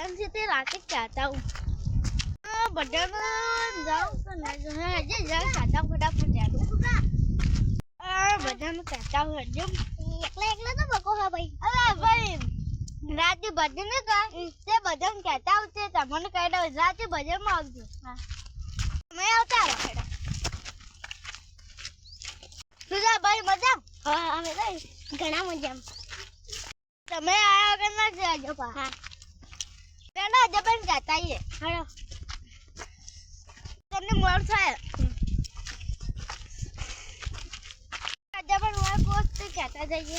ભજન છે તે રાતે કહેતા હું ભજન જાઉં તો ના હજે જાઉં ખાતા ફટાફટ જાડું ભજન કહેતા હું હજુ એકલા તો બકો હા ભાઈ અરે ભાઈ રાતે ભજન ને તે ભજન કહેતા આવશે તમને કહી દઉં રાતે ભજન માં આવજો હા મેં આવતા રહો સુજા ભાઈ મજા હા અમે તો ઘણા મજા તમે આયા વગર ના જાજો પા હા પેલા જબન જાતા આઈએ હાલો તમને મોડ થાય જબન હોય કોસ તો કહેતા જઈએ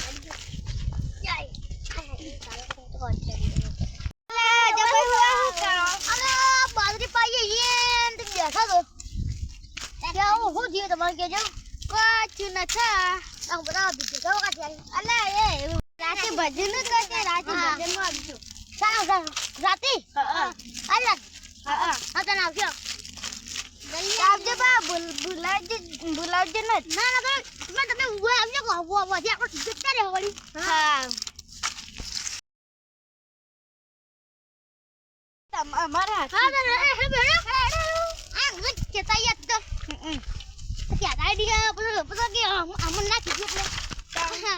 જાય બાજરી પાઈએ તો બેઠા તો ત્યાં હું થયું તમારે કેજો કચ્છ નથા બધા ભેગા કાઢી અલે એ રાતે ભજન કરજે રાતે ભજન માં આવજો ચાલો રાતે અલ્લા હા તને આવજો આવજો બા બોલાવજો ને ના તમે ઉભા આવજો કો આપણે જતા રહે વળી હા અમારે હા હે બેડો આ ગત કેતા યાદ તો क्या आइडिया पता कि अमन ना कीजिए अपने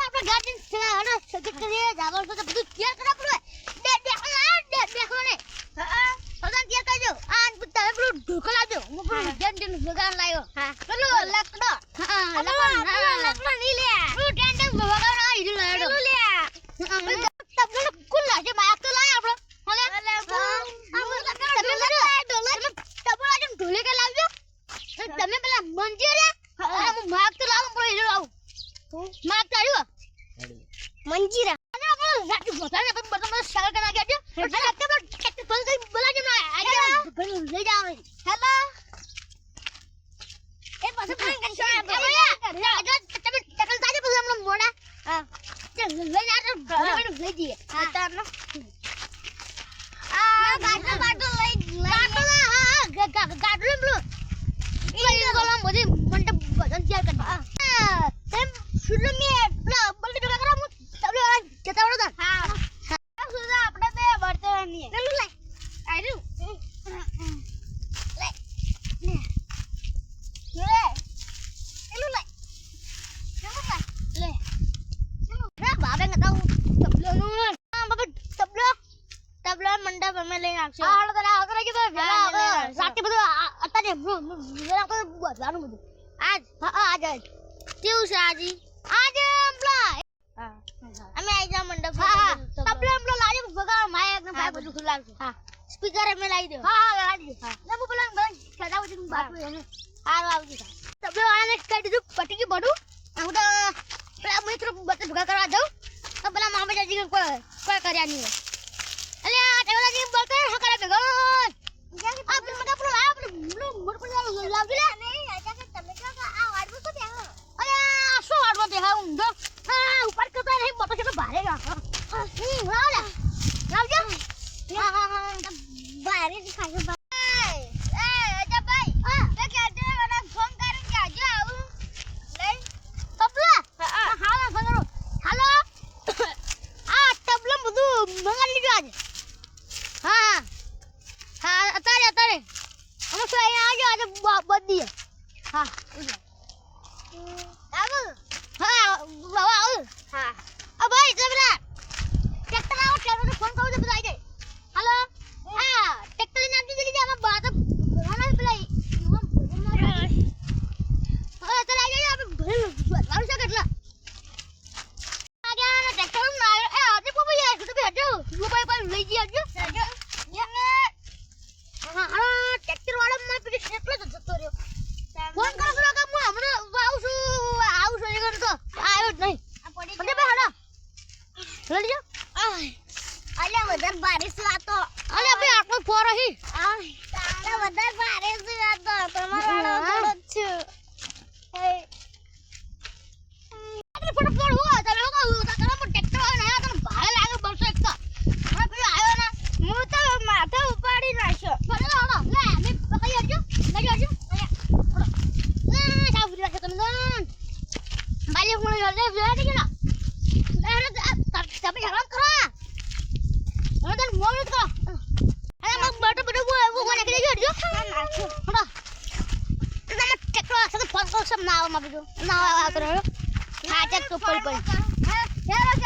अपना गार्डन से है ना सजट के लिए जावर तो બધું તૈયાર કરા પડે देखो ने हां સદન તૈયાર કરજો આ તમે પેલું ઢોકળ આવજો હું પેલું જન વગાડ લાવ્યો હા પેલું લકડો હા લકડો ની લે પેલું ટેન્ડર વગાડ આ ઈડો લાવ્યો પેલું લે તમને કુલ લાગે માયા તો લાય આપણો ઢોલે કે લાવજો તમે પેલા મંજી રે હું માગ તો લાવું પડે જો આવું માગ તો આવ્યો મંજી રે અને આપણે રાત ગોતાને પણ બધો શાલ કરા ગયા છે એટલે તમે ટેક્ટર ફોન કરી બોલાજો ના આજે લઈ જાવ હેલો એ પાછું ફોન કરી છે તમે ટેકલ તાજે પછી હમણાં મોડા હા ચલ લઈ જા તો લઈ જઈએ હા તારનો આ ગાડો લઈ હા ગાડો લો ये कोलम मुझे मंडप बदन तैयार करना तेम शुरू में बल्टी टका करा मु तब केता वडो हां सुजा आपडे ते बरते नहीं ले ले आइरु ले ले ले ले ले रे बाबे कहता हूं तबलो नु हां बाबा तबलो मंडप में लेने आछो हां तो ना अगर के वेला राते બધું અત્યારે વેલા કોઈ બધવાનું બધું આજ હા આજ કેવું છે આજી આજ પેલા હા અમે આઈ જા મંડપ હા તબલે પેલો લાજે ભગા માયા એકને ભાઈ બધું ખુલાવશે હા સ્પીકર અમે લાવી દે હા હા લાવી દે હા ને બોલા કદાવ દીન બાપુ એને હાર આવજી તબલે વાળાને કહી દીધું પટીકી બધું હું તો પેલા મિત્રો બતે ભગા કરવા જાઉં તો પેલા મામાજી કોઈ કર્યા નહીં અલે આ ટેવલાજી બોલતો હકરા ભેગો આ પેલો મડા પેલો આ પેલો મોટ પર લાવજી લે નહીં આજા કે તમે તો આ વાડવું તો બેહો અરે આ શું વાડવો બેહો ઊંધો આ ઉપર કરતા નહીં મોટો છે ભારે લાવજો હા ભારે જ ખાજો ભાઈ એ આજા ભાઈ તે કે આજે મને ફોન કરીને કે આજે આવું લઈ તબલા હા ફોન હાલો આ તબલા બધું મંગાવી લીધું આજે હા હા અત્યારે અમે તો અહીંયા આજે બધી હા આવો હા બાબા આવો હા આ ભાઈ જબરા ટ્રેક્ટર આવો ટ્રેક્ટર ફોન કરું તો બધા આવી જાય હાલો હા ટ્રેક્ટર લઈને આવજો જલ્દી આમાં બાત ઘણા પેલા હા અત્યારે આવી જાય આપણે ભરે લાવ છે કેટલા આગળ ટ્રેક્ટર ના આવ્યો એ આજે પોપઈ જાય તો બે હટો મોબાઈલ પર લઈ જઈ આવજો હા ટ્રેક્ટર વાળો મને પેલી કેટલો જતો રહ્યો ફોન કરો કે હું હમણાં આવું છું એ કરતો આવ્યો જ નહીં મને બે હડા લઈ જા અલે વધારે ભારે છે આ તો અલે બે આટલો ફોર હી અલે વધારે ભારે છે આ તો તમારો વાળો છે હે અરે ફટાફટ હો તમે હો કહું તો તમે ટ્રેક્ટર વાળો ના તને ભારે લાગે 200 એક તો હવે પેલો આવ્યો ને હું તો માથે ઉપાડી નાખ્યો ભલે હડો લે મે પકડી આવજો લઈ આવજો અહીંયા હડો સાફ રાખે તમે બાલી કોણ જોડે જોડે કે ના તમે હેરાન કરો હવે તને મોડું કરો અરે મગ બટો બટો વો નાખી દેજો જો નાખ્યો હડો તમે ટેક્ટર આ સાથે ફોન કરો સમ ના આવ માં બીજો ના આવ કરો હા ચેક તો પડ પડ